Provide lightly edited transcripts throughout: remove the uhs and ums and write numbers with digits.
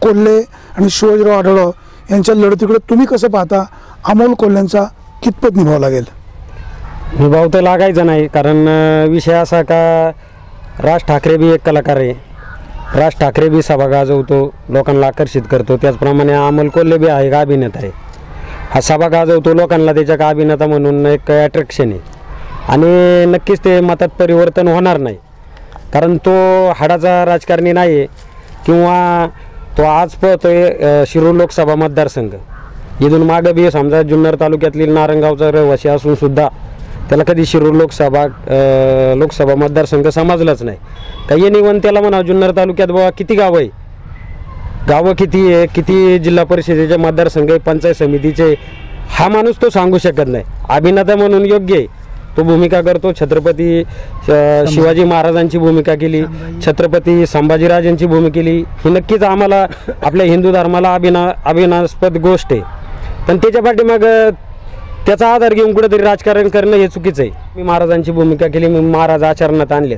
कोल्हे आणि शिवाजीराव आढळराव यांच्या लढतीकडे तुम्ही कसं पाहता? अमोल कोल्हेंचा कितपत निभाव लागेल? निभाव तर लागायचा नाही, कारण विषय असा का राज ठाकरे बी एक कलाकार आहे. राज ठाकरे बी सभा गाजवतो, लोकांना आकर्षित करतो. त्याचप्रमाणे अमोल कोल्हे बी आहे, अभिनेता आहे. हा सभा गाजवतो, लोकांना त्याच्या का अभिनेता म्हणून एक अट्रॅक्शन आहे. आणि नक्कीच ते मतात परिवर्तन होणार नाही, कारण तो हाडाचा राजकारणी नाही आहे. किंवा तो आज पळतोय शिरूर लोकसभा मतदारसंघ. इथून मागं बी समजा जुन्नर तालुक्यातील नारंगावचा रहिवासी असून सुद्धा त्याला कधी शिरूर लोकसभा मतदारसंघ समजलाच नाही. काही निवण त्याला म्हणा जुन्नर तालुक्यात बाबा किती गावं आहे, गावं किती आहे, किती जिल्हा परिषदेचे मतदारसंघ आहे, पंचायत समितीचे, हा माणूस तो सांगू शकत नाही. अभिनेता म्हणून योग्य आहे, तो भूमिका करतो. छत्रपती शिवाजी महाराजांची भूमिका केली, छत्रपती संभाजीराजांची भूमिका केली. ही नक्कीच आम्हाला आपल्या हिंदू धर्माला अभिमानास्पद गोष्ट आहे. पण त्याच्या पाठीमाग त्याचा आधार घेऊन कुठेतरी राजकारण करणं हे चुकीचं आहे. मी महाराजांची भूमिका केली, मी महाराज आचरणात आणले,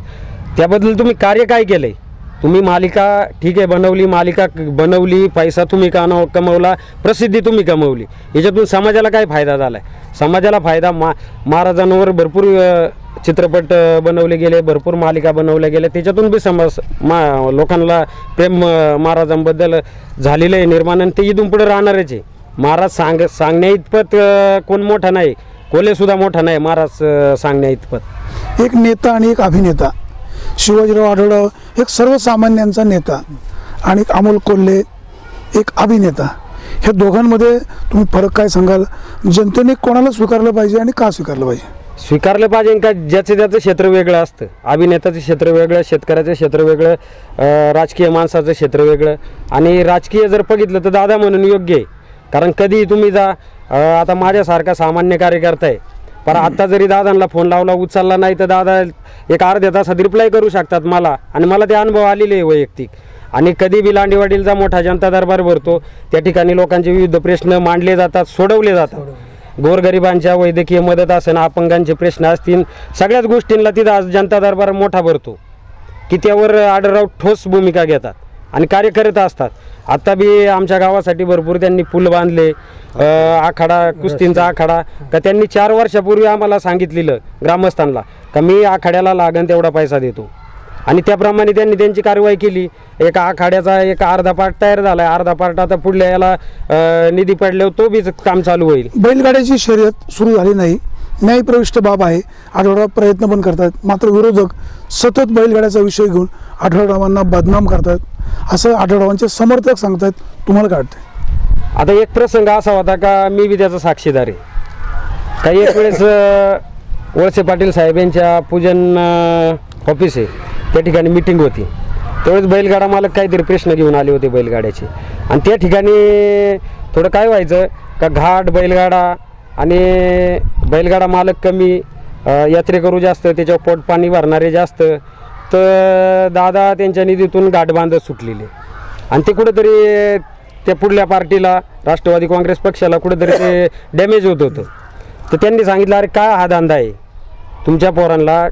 त्याबद्दल तुम्ही कार्य काय केलंय? तुम्ही मालिका ठीक आहे बनवली, पैसा तुम्ही कमवला, प्रसिद्धी तुम्ही कमवली, याच्यातून समाजाला काय फायदा झाला आहे? समाजाला फायदा महाराजांवर भरपूर चित्रपट बनवले गेले, भरपूर मालिका बनवल्या गेल्या, त्याच्यातून बी लोकांना प्रेम महाराजांबद्दल झालेलं आहे निर्माण, आणि ते इथून पुढे राहणारच आहे. महाराज सांगण्या इतपत कोण मोठा नाही, कोल्हेसुद्धा मोठा नाही महाराज सांगण्या इतपत. एक नेता आणि एक अभिनेता, शिवाजीराव आढळराव एक सर्वसामान्यांचा नेता आणि एक अमोल कोल्हे एक अभिनेता, ह्या दोघांमध्ये तुम्ही फरक काय सांगाल? जनतेने कोणाला स्वीकारलं पाहिजे आणि का स्वीकारलं पाहिजे? स्वीकारलं पाहिजे का ज्याचं त्याचं क्षेत्र वेगळं असतं. अभिनेत्याचं क्षेत्र वेगळं, शेतकऱ्याचं क्षेत्र वेगळं, राजकीय माणसाचं क्षेत्र वेगळं. आणि राजकीय जर बघितलं तर दादा म्हणून योग्य आहे, कारण कधी तुम्ही जा, आता माझ्यासारखा सामान्य कार्यकर्ता आहे, पण आत्ता जरी दादांना फोन लावला उचलला नाही तर दादा एक अर्ध्या तासात रिप्लाय करू शकतात मला, आणि मला ते अनुभव आलेले आहे वैयक्तिक. आणि कधी बी लांडीवाडीचा मोठा जनता दरबार भरतो, त्या ठिकाणी लोकांचे विविध प्रश्न मांडले जातात, सोडवले जातात. गोरगरिबांच्या वैद्यकीय मदत असेल, अपंगांचे प्रश्न असतील, सगळ्याच गोष्टींना तिथं आज जनता दरबार मोठा भरतो की त्यावर आढळराव ठोस भूमिका घेतात आणि कार्य करत असतात. आता बी आमच्या गावासाठी भरपूर त्यांनी पूल बांधले, आखाडा, कुस्तींचा आखाडा, का त्यांनी 4 वर्षापूर्वी आम्हाला सांगितलेलं ग्रामस्थांना का मी आखाड्याला लागन तेवढा पैसा देतो, आणि त्याप्रमाणे त्यांनी त्यांची कारवाई केली. एका आखाड्याचा एक अर्धा पार्ट तयार झाला आहे, अर्धा पार्ट आता पुढल्या याला निधी पडल्यावर तो बी काम चालू होईल. बैलगाड्याची शर्यत सुरू झाली नाही, न्यायप्रविष्ट बाब आहे, आढळराव प्रयत्न पण करतात, मात्र विरोधक सतत बैलगाड्याचा विषय घेऊन आढळरावांना बदनाम करतात असं आढळरावांचे समर्थक सांगतात. तुम्हाला काय वाटतं? आता एक प्रसंग असा होता का मी बी त्याचा साक्षीदार आहे. काही एक वेळेस वळसे पाटील साहेब यांच्या पूजन ऑफिस आहे, त्या ठिकाणी मीटिंग होती. त्यावेळेस बैलगाडा मालक काहीतरी प्रश्न घेऊन आले होते बैलगाड्याचे, आणि त्या ठिकाणी थोडं काय व्हायचं का घाट बैलगाडा आणि बैलगाडा मालक कमी, यात्रेकरू जास्त, त्याच्यावर पोटपाणी भरणारे जास्त, तर दादा त्यांच्या निधीतून घाट बांधत सुटलेले, आणि ते कुठेतरी त्या पुढल्या पार्टीला राष्ट्रवादी काँग्रेस पक्षाला कुठेतरी ते डॅमेज होत होतं. तर त्यांनी सांगितलं अरे काय हा धंदा आहे तुमच्या पोरांना,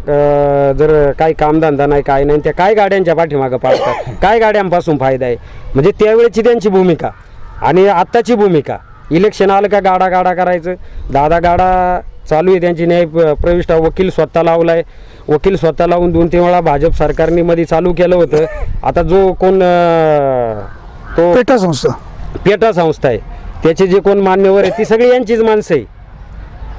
जर काही कामधंदा नाही काय नाही, त्या काय गाड्यांच्या पाठीमागं पाडतात, काय गाड्यांपासून फायदा आहे. म्हणजे त्यावेळेची त्यांची भूमिका आणि आत्ताची भूमिका, इलेक्शन आलं का गाडा करायचं. दादा गाडा चालू आहे त्यांची, न्याय प्रविष्ट वकील स्वतः लावलाय, वकील स्वतः लावून 2-3 वेळा भाजप सरकारने मध्ये चालू केलं होतं. आता जो कोण तो पेटा संस्था आहे त्याचे जे कोण मान्यवर आहे ती सगळी यांचीच माणसं आहे.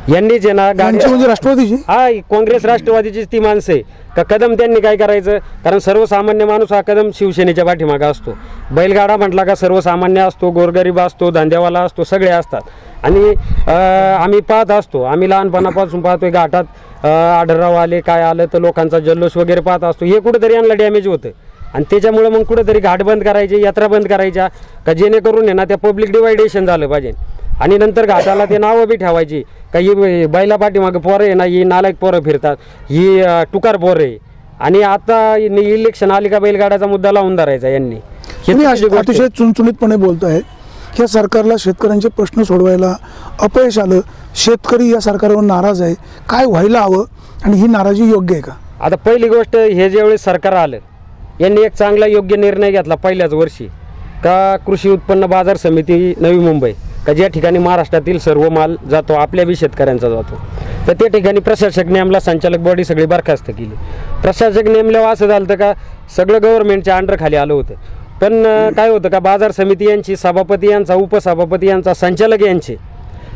यांनीच आहे ना म्हणजे राष्ट्रवादीची, हा काँग्रेस राष्ट्रवादीचीच ती माणसं आहे का. कदम त्यांनी काय करायचं, कारण सर्वसामान्य माणूस हा कदम शिवसेनेच्या पाठीमागा असतो. बैलगाडा म्हटला का सर्वसामान्य असतो, गोरगरीब असतो, धंद्यावाला असतो, सगळे असतात. आणि आम्ही पाहत असतो, आम्ही लहानपणापासून पाहतोय घाटात आढळराव आले काय आलं तर लोकांचा जल्लोष वगैरे पाहत असतो. हे कुठेतरी यांना डॅमेज होतं, आणि त्याच्यामुळे मग कुठेतरी घाट बंद करायचे, यात्रा बंद करायच्या का, जेणेकरून आहे ना त्या पब्लिक डिवायडेशन झालं पाहिजे. आणि नंतर घाटाला ते नावं बी ठेवायची का ही बैला पाठीमागं पोरं आहे ना, ही नालायक पोरं फिरतात, ही टुकार पोरं आहे. आणि आता इलेक्शन आली का बैलगाड्याचा मुद्दा लावून धरायचा यांनी. अतिशय चुणचुणीतपणे बोलताय की सरकारला शेतकऱ्यांचे प्रश्न सोडवायला अपयश आलं, शेतकरी या सरकारवर नाराज आहे, काय व्हायला हवं आणि ही नाराजी योग्य आहे का? आता पहिली गोष्ट, हे ज्यावेळेस सरकार आलं यांनी एक चांगला योग्य निर्णय घेतला पहिल्याच वर्षी का कृषी उत्पन्न बाजार समिती नवी मुंबई, का ज्या ठिकाणी महाराष्ट्रातील सर्व माल जातो, आपल्या बी शेतकऱ्यांचा जातो, तर त्या ठिकाणी प्रशासक नेमला, संचालक बॉडी सगळी बरखास्त केली. प्रशासक नेमल्यावर असं झालं का सगळं गव्हर्नमेंटच्या अंडर खाली आलं होतं. पण काय होतं का बाजार समिती यांची, सभापती यांचा, उपसभापती यांचा, संचालक यांचे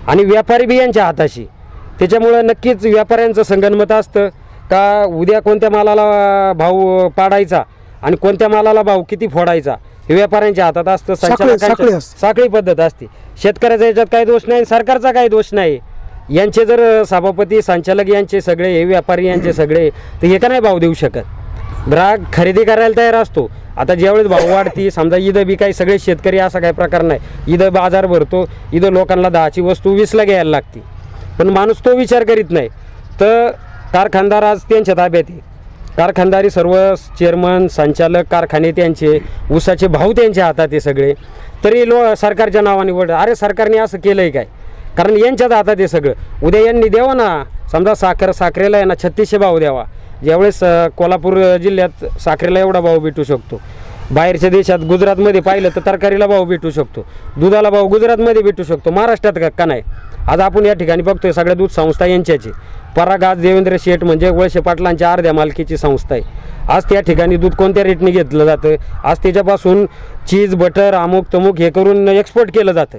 आणि व्यापारी बी यांच्या हाताशी. त्याच्यामुळं नक्कीच व्यापाऱ्यांचं संगनमत असतं का उद्या कोणत्या मालाला भाव पाडायचा आणि कोणत्या मालाला भाव किती फोडायचा हे व्यापाऱ्यांच्या हातात असतं. संचालकांच्या साखळी पद्धत असते. शेतकऱ्याचा याच्यात काही दोष नाही, सरकारचा काही दोष नाही. यांचे जर सभापती, संचालक यांचे सगळे, हे व्यापारी यांचे सगळे, तर हे का नाही भाव देऊ शकत. ग्राहक खरेदी करायला तयार असतो. आता ज्यावेळेस भाव वाढती, समजा इथं बी काही सगळे शेतकरी असा काही प्रकार नाही, इथं बाजार भरतो, इथं लोकांना 10ची वस्तू 20ला घ्यायला लागते, पण माणूस तो विचार करीत नाही. तर कारखानदार आज त्यांच्या ताब्यात आहे. कारखानदारी सर्व चेअरमन, संचालक, कारखाने त्यांचे, ऊसाचे भाव त्यांच्या हातात आहे सगळे. तरी सरकारच्या नावाने वड, अरे सरकारने असं केलं आहे काय? कारण यांच्याच हातात आहे सगळं. उद्या यांनी द्यावं ना, समजा साखरेला आहे ना 3600 भाव द्यावा. ज्यावेळेस कोल्हापूर जिल्ह्यात साखरेला एवढा भाव भेटू शकतो, बाहेरच्या देशात गुजरातमध्ये पाहिलं तर तरकारीला भाव भेटू शकतो, दुधाला भाव गुजरातमध्ये भेटू शकतो, महाराष्ट्रात का नाही? आज आपण या ठिकाणी बघतोय सगळ्या दूध संस्था यांच्याची. पराग आज देवेंद्र शेठ म्हणजे वळसे पाटलांच्या अर्ध्या मालकीची संस्था आहे. आज त्या ठिकाणी दूध कोणत्या रेटने घेतलं जातं, आज त्याच्यापासून चीज, बटर, अमुक तमुक हे करून एक्सपोर्ट केलं जातं.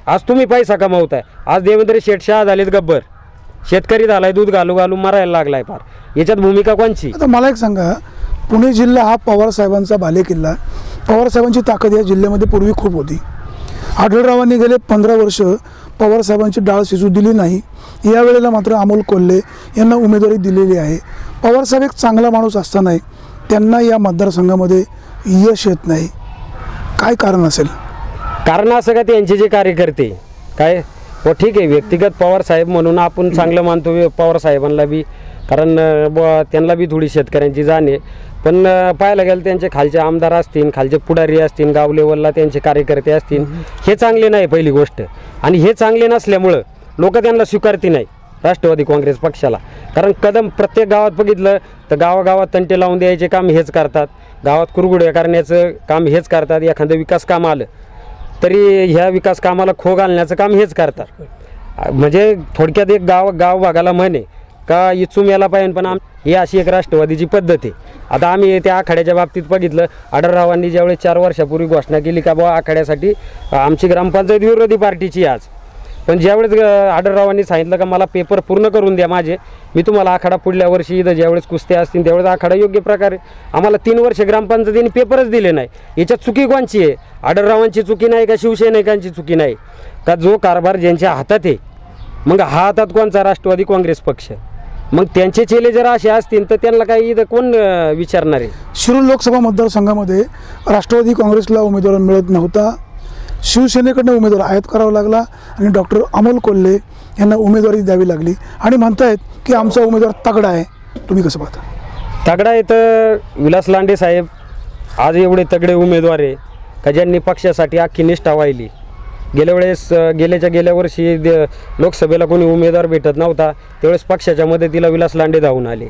आज तुम्ही पैसा कमावताय. आज देवेंद्र शेठ शाह झालेत गब्बर, शेतकरी झालाय दूध घालू घालू मरायला लागलाय फार. याच्यात भूमिका कोणची? आता मला एक सांगा, पुणे जिल्हा हा पवार साहेबांचा बालेकिल्ला. पवार साहेबांची ताकद या जिल्ह्यामध्ये पूर्वी खूप होती. आढळरावांनी गेले 15 वर्ष पवार साहेबांची डाळ शिजू दिली नाही. यावेळेला मात्र अमोल कोल्हे यांना उमेदवारी दिलेली आहे. पवार साहेब एक चांगला माणूस असतानाही त्यांना या मतदारसंघामध्ये यश येत नाही. काय कारण असेल? कारण असं का त्यांचे जे कार्यकर्ते काय, हो ठीक आहे, व्यक्तिगत पवार साहेब म्हणून आपण चांगलं मानतो पवार साहेबांना बी, कारण त्यांना बी थोडी शेतकऱ्यांची जाण आहे. पण पाहायला गेलं त्यांचे खालचे आमदार असतील, खालचे पुढारी असतील, गाव लेवलला त्यांचे कार्यकर्ते असतील, हे चांगले नाही पहिली गोष्ट. आणि हे चांगले नसल्यामुळं लोक त्यांना स्वीकारती नाही राष्ट्रवादी काँग्रेस पक्षाला. कारण कदम प्रत्येक गावात बघितलं तर गावागावात तंटे लावून द्यायचे काम हेच करतात, गावात कुरघुड्या करण्याचं काम हेच करतात. एखादं विकास काम आलं तरी ह्या विकास कामाला खो घालण्याचं काम हेच करतात. म्हणजे थोडक्यात एक गाव भागाला म्हणे का इचूम यायला पाहिजे, पण ही अशी एक राष्ट्रवादीची पद्धत आहे. आता आम्ही त्या आखाड्याच्या बाबतीत बघितलं, आढळरावांनी ज्यावेळेस 4 वर्षापूर्वी घोषणा केली का बुवा आखाड्यासाठी आमची ग्रामपंचायत विरोधी पार्टीची आज, पण ज्यावेळेस आढळरावांनी सांगितलं का मला पेपर पूर्ण करून द्या माझे, मी तुम्हाला आखाडा पुढल्या वर्षी इथं ज्यावेळेस कुस्त्या असतील त्यावेळेस आखाडा योग्य प्रकारे, आम्हाला 3 वर्ष ग्रामपंचायतीने पेपरच दिले नाही. याच्यात चुकी कोणची आहे? आढळरावांची चुकी नाही का शिवसैनिकांची चुकी नाही का? जो कारभार ज्यांच्या हातात आहे, मग हा हातात कोणचा? राष्ट्रवादी काँग्रेस पक्ष. मग त्यांचे चेले जर असे असतील तर त्यांना काही इथं कोण विचारणार आहे? शिरूर लोकसभा मतदारसंघामध्ये राष्ट्रवादी काँग्रेसला उमेदवार मिळत नव्हता. शिवसेनेकडनं उमेदवार आयात करावा लागला आणि डॉक्टर अमोल कोल्हे यांना उमेदवारी द्यावी लागली आणि म्हणतायत की आमचा उमेदवार तगडा आहे. तुम्ही कसं पाहता? तगडा आहे तर विलास लांडे साहेब आज एवढे तगडे उमेदवार आहे का ज्यांनी पक्षासाठी अख्खी निष्ठा वाहिली. गेल्या वर्षी लोकसभेला कोणी उमेदवार भेटत नव्हता, त्यावेळेस पक्षाच्या मदतीला विलास लांडे धावून आले.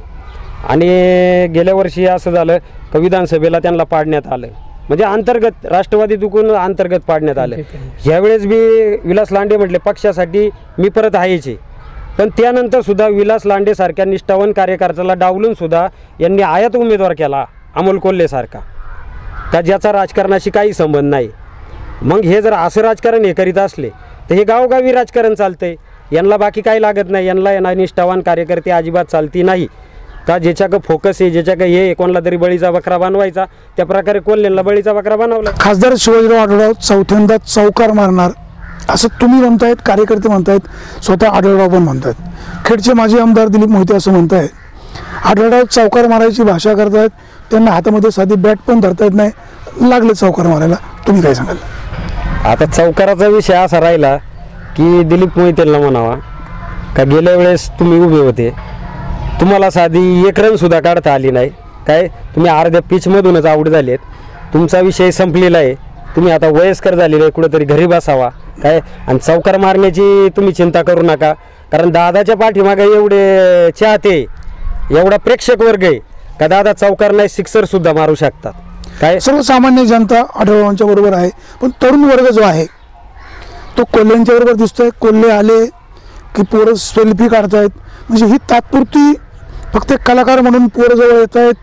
आणि गेल्या वर्षी असं झालं का विधानसभेला त्यांना पाडण्यात आलं, म्हणजे अंतर्गत राष्ट्रवादीतून अंतर्गत पाडण्यात आलं. ह्यावेळेस बी विलास लांडे म्हटले पक्षासाठी मी परत आहेचे. पण त्यानंतर सुद्धा विलास लांडे सारख्या निष्ठावान कार्यकर्त्याला डावलून सुद्धा यांनी आयात उमेदवार केला अमोल कोल्हे सारखा, का ज्याचा राजकारणाशी काही संबंध नाही. मग हे जर असं राजकारण हे करीत असले तर हे गावोगावी राजकारण चालतंय. यांना बाकी काही लागत नाही. यांना निष्ठावान कार्यकर्ते अजिबात चालती नाही का? ज्याच्याकडं फोकस आहे, ज्याच्याकडे हे कोणाला तरी बळीचा बकरा बनवायचा, त्या प्रकारे कोल्हेंना बळीचा बकरा बनवला. खासदार शिवाजीराव आढळराव चौथ्यांदा चौकार मारणार असं तुम्ही म्हणतायत, कार्यकर्ते म्हणतायत, स्वतः आढळराव पण म्हणतात. खेडचे माजी आमदार दिलीप मोहिते असं म्हणतायत. आढळराव चौकार मारायची भाषा करतायत, त्यांना हातामध्ये साधी बॅट पण धरता येत नाही, लागले चौकार मारायला. तुम्ही काय सांगाल? आता चौकाराचा विषय असा राहिला की दिलीप मोहितेंना म्हणावा का गेल्या वेळेस तुम्ही उभे होते, तुम्हाला साधी 1 रन सुद्धा काढता आली नाही काय, तुम्ही अर्ध्या पिचमधूनच आऊट झालेत, तुमचा विषय संपलेला आहे, तुम्ही आता वयस्कर झालेले आहे, कुठंतरी घरी बसावा काय, आणि चौकार मारण्याची तुम्ही चिंता करू नका. कारण दादाच्या पाठीमागे एवढे चाहते, एवढा प्रेक्षक वर्ग आहे का दादा चौकार नाही सिक्सर सुद्धा मारू शकतात. काय सर्वसामान्य जनता आढळरावांच्या बरोबर आहे, पण तरुण वर्ग जो आहे तो कोल्हेंच्या बरोबर दिसतोय. कोल्हे आले की पोरं सेल्फी काढतायत, म्हणजे ही तात्पुरती फक्त एक कलाकार म्हणून पोरं जवळ येत आहेत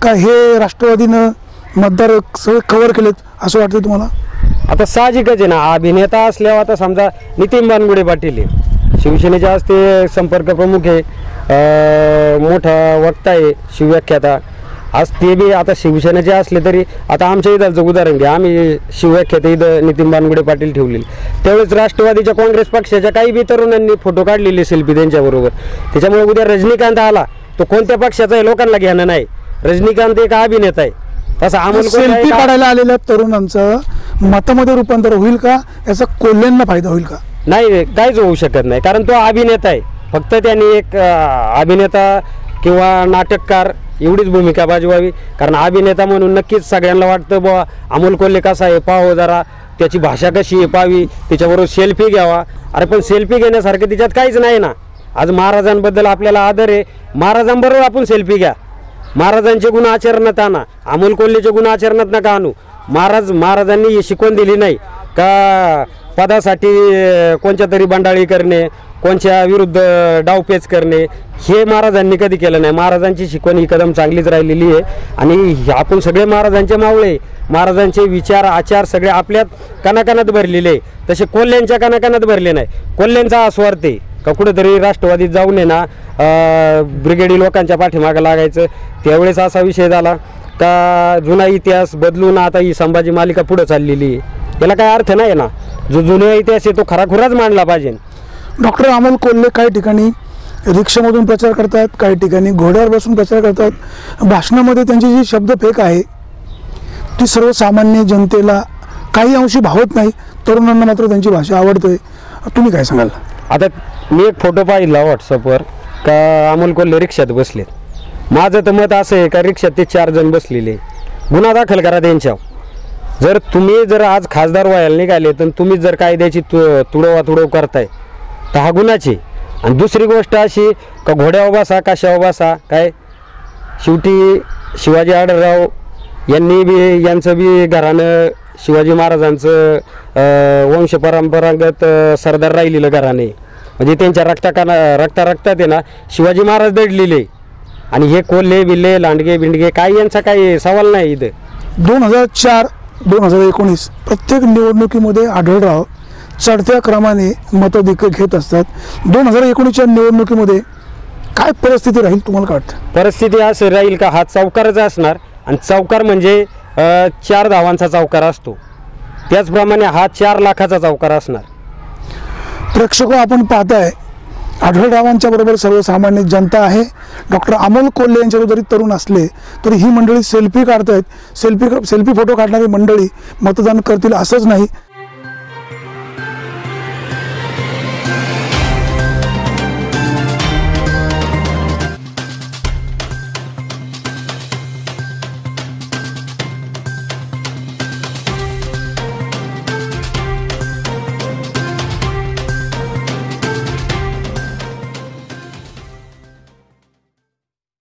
का हे राष्ट्रवादीनं मतदार सगळे कव्हर केलेत असं वाटतं तुम्हाला? आता साहजिकच आहे ना, अभिनेता असल्यावर आता समजा नितीन बानगुडे पाटील आहे, शिवसेनेचे आज ते संपर्क प्रमुख आहे, मोठा वक्ता आहे, शिवव्याख्याता. आज ते बी आता शिवसेनेचे असले तरी आता आमच्या इथलचं उदाहरण घ्या, आम्ही शिवव्याख्याता इथं नितीन बानगुडे पाटील ठेवलेले, त्यावेळेस राष्ट्रवादीच्या काँग्रेस पक्षाच्या काही बी तरुणांनी फोटो काढलेले सेल्फी त्यांच्याबरोबर. त्याच्यामुळे उद्या रजनीकांत आला तो कोणत्या पक्षाचा आहे लोकांना घेणं नाही, रजनीकांत एक अभिनेता आहे. तसं अमोल सेल्फी काढायला आलेल्या तरुणांचं मतामध्ये रूपांतर होईल का, याचा कोल्हेंना फायदा होईल का? नाही, काहीच होऊ शकत नाही, कारण तो अभिनेता आहे. फक्त त्यांनी एक अभिनेता किंवा नाटककार एवढीच भूमिका बजावावी, कारण अभिनेता म्हणून नक्कीच सगळ्यांना वाटतं बुवा अमोल कोल्हे कसा आहे पाहावं, जरा त्याची भाषा कशी आहे पाहावी, त्याच्याबरोबर सेल्फी घ्यावा. अरे पण सेल्फी घेण्यासारखं तिच्यात काहीच नाही ना. आज महाराजांबद्दल आपल्याला आदर आहे, महाराजांबरोबर आपण सेल्फी घ्या, महाराजांचे गुण आचरणात आणा, अमोल कोल्हेचे गुण आचरणात नका आणू. महाराजांनी शिकवण दिली नाही का पदासाठी कोणत्या तरी बंडाळी करणे, कोणत्या विरुद्ध डावपेच करणे, हे महाराजांनी कधी केलं नाही. महाराजांची शिकवण ही कदम चांगलीच राहिलेली आहे आणि आपण सगळे महाराजांचे मावळे, महाराजांचे विचार आचार सगळे आपल्यात कणाकणात भरलेले आहे. तसे कोल्ह्यांच्या कणाकणात भरले नाही. कोल्ह्यांचा हा स्वार्थ आहे का कुठेतरी राष्ट्रवादीत जाऊन आहे ना ब्रिगेडी लोकांच्या पाठीमागं लागायचं. त्यावेळेस असा विषय झाला का जुना इतिहास बदलून आता ही संभाजी मालिका पुढे चाललेली आहे, याला काय अर्थ नाही ना. जो जुना इतिहास आहे तो खराखुराच मांडला पाहिजे. डॉक्टर अमोल कोल्हे काही ठिकाणी रिक्षामधून प्रचार करतात, काही ठिकाणी घोड्यावर बसून प्रचार करतात. भाषणामध्ये त्यांची जी शब्दफेक आहे ती सर्वसामान्य जनतेला काही अंशी भावत नाही, तरुणांना मात्र त्यांची भाषा आवडते. तुम्ही काय सांगाल? आता मी एक फोटो पाहिला व्हॉट्सअपवर का अमोल कोल्हे रिक्षात बसलेत. माझं तर मत असं आहे का रिक्षात ते 4 जण बसलेले, गुन्हा दाखल करा त्यांच्यावर. जर आज खासदार व्हायला निघाले तर तुम्ही जर कायद्याची तुडव करताय तर हा गुन्हाची. आणि दुसरी गोष्ट अशी का घोड्यावर बसा कशावर बसा, काय शेवटी शिवाजी आढळराव यांचं बी घराणं शिवाजी महाराजांचं वंशपरंपरागत सरदार राहिलेलं घराणे, म्हणजे त्यांच्या रक्तात आहे ना शिवाजी महाराज दडलेले. आणि हे कोल्हे बिल्ले लांडगे बिंडगे काही यांचा काही सवाल नाही इथं. 2004-2019 प्रत्येक निवडणुकीमध्ये आढळराव चढत्या क्रमाने मतदेखील घेत असतात. 2019च्या निवडणुकीमध्ये काय परिस्थिती राहील तुम्हाला काय वाटतं? परिस्थिती असं राहील का हा चौकारच असणार, आणि चौकार म्हणजे 4 धावांचा चौकार असतो, त्याचप्रमाणे हा 4 लाखाचा चौकार असणार. प्रेक्षक आपण पाहताय आढळरावांच्या बरोबर सर्वसामान्य जनता आहे. डॉक्टर अमोल कोल्हे यांच्याबरोबर जरी तरुण असले तरी ही मंडळी सेल्फी काढतायत. सेल्फी फोटो काढणारी मंडळी मतदान करतील असंच नाही,